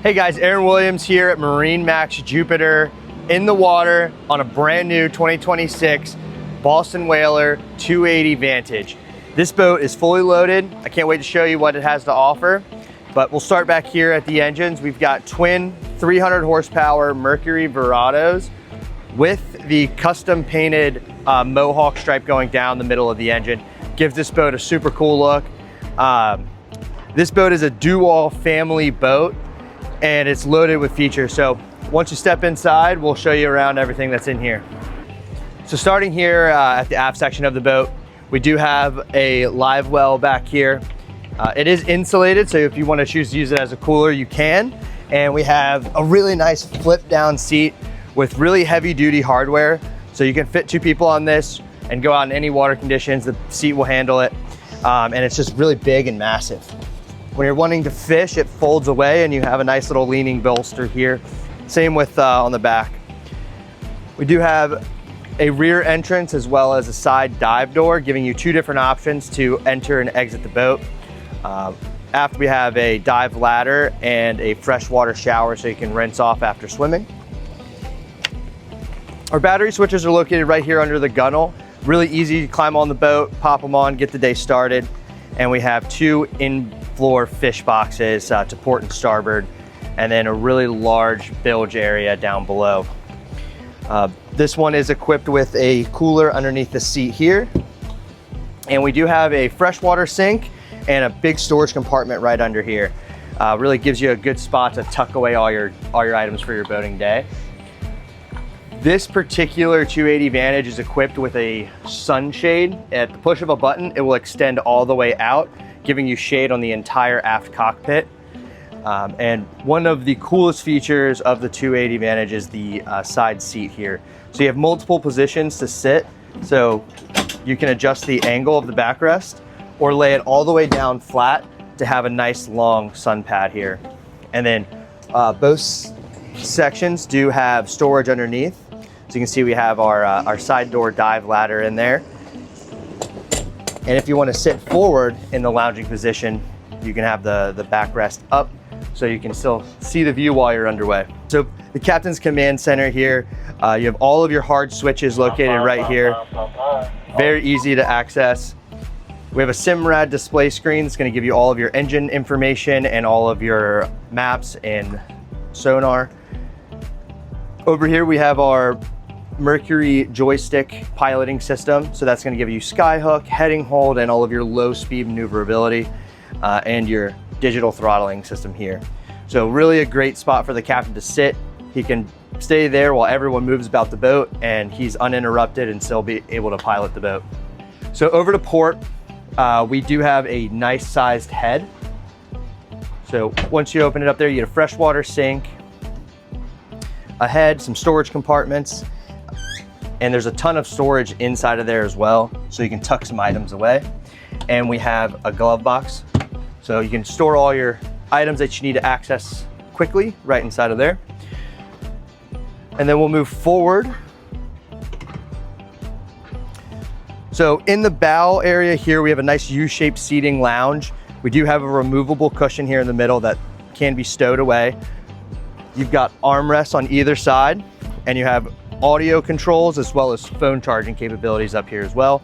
Hey guys, Aaron Williams here at MarineMax Jupiter in the water on a brand new 2026 Boston Whaler 280 Vantage. This boat is fully loaded. I can't wait to show you what it has to offer, but we'll start back here at the engines. We've got twin 300 horsepower Mercury Verados with the custom painted Mohawk stripe going down the middle of the engine. Gives this boat a super cool look. This boat is a dual family boat and it's loaded with features. So once you step inside, we'll show you around everything that's in here. So starting here at the aft section of the boat, we do have a live well back here. It is insulated, so if you want to choose to use it as a cooler, you can. And we have a really nice flip down seat with really heavy duty hardware. So you can fit 2 people on this and go out in any water conditions. The seat will handle it. And it's just really big and massive. When you're wanting to fish, it folds away and you have a nice little leaning bolster here. Same with on the back. We do have a rear entrance as well as a side dive door, giving you 2 different options to enter and exit the boat. After we have a dive ladder and a freshwater shower so you can rinse off after swimming. Our battery switches are located right here under the gunnel. Really easy to climb on the boat, pop them on, get the day started. And we have 2 in-floor fish boxes to port and starboard, and then a really large bilge area down below. This one is equipped with a cooler underneath the seat here. And we do have a freshwater sink and a big storage compartment right under here. Really gives you a good spot to tuck away all your items for your boating day. This particular 280 Vantage is equipped with a sunshade. At the push of a button, it will extend all the way out, giving you shade on the entire aft cockpit. And one of the coolest features of the 280 Vantage is the side seat here. So you have multiple positions to sit. So you can adjust the angle of the backrest or lay it all the way down flat to have a nice long sun pad here. And then both sections do have storage underneath. So you can see we have our side door dive ladder in there. And if you want to sit forward in the lounging position, you can have the backrest up so you can still see the view while you're underway. So the captain's command center here, you have all of your hard switches located right here. Very easy to access. We have a SIMRAD display screen that's going to give you all of your engine information and all of your maps and sonar. Over here we have our Mercury joystick piloting system. So that's going to give you skyhook, heading hold, and all of your low speed maneuverability and your digital throttling system here. So really a great spot for the captain to sit. He can stay there while everyone moves about the boat and he's uninterrupted and still be able to pilot the boat. So over to port, we do have a nice sized head. So once you open it up there, you get a freshwater sink, a head, some storage compartments, and there's a ton of storage inside of there as well, so you can tuck some items away. And we have a glove box, so you can store all your items that you need to access quickly right inside of there. And then we'll move forward. So in the bow area here, we have a nice U-shaped seating lounge. We do have a removable cushion here in the middle that can be stowed away. You've got armrests on either side, and you have audio controls as well as phone charging capabilities up here as well.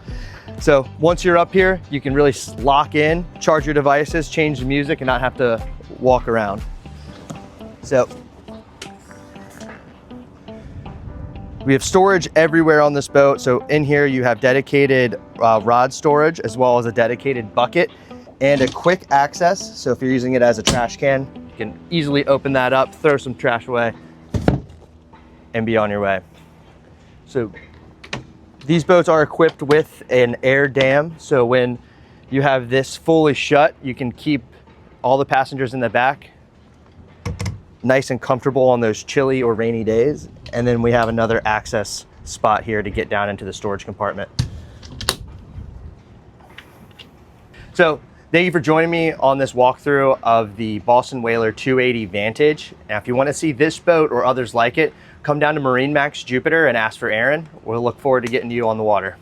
So once you're up here, you can really lock in, charge your devices, change the music, and not have to walk around. So we have storage everywhere on this boat. So in here you have dedicated rod storage as well as a dedicated bucket and a quick access. So if you're using it as a trash can, you can easily open that up, throw some trash away, and be on your way. So these boats are equipped with an air dam. So when you have this fully shut, you can keep all the passengers in the back nice and comfortable on those chilly or rainy days. And then we have another access spot here to get down into the storage compartment. So thank you for joining me on this walkthrough of the Boston Whaler 280 Vantage. Now, if you want to see this boat or others like it, come down to MarineMax Jupiter and ask for Aaron. We'll look forward to getting you on the water.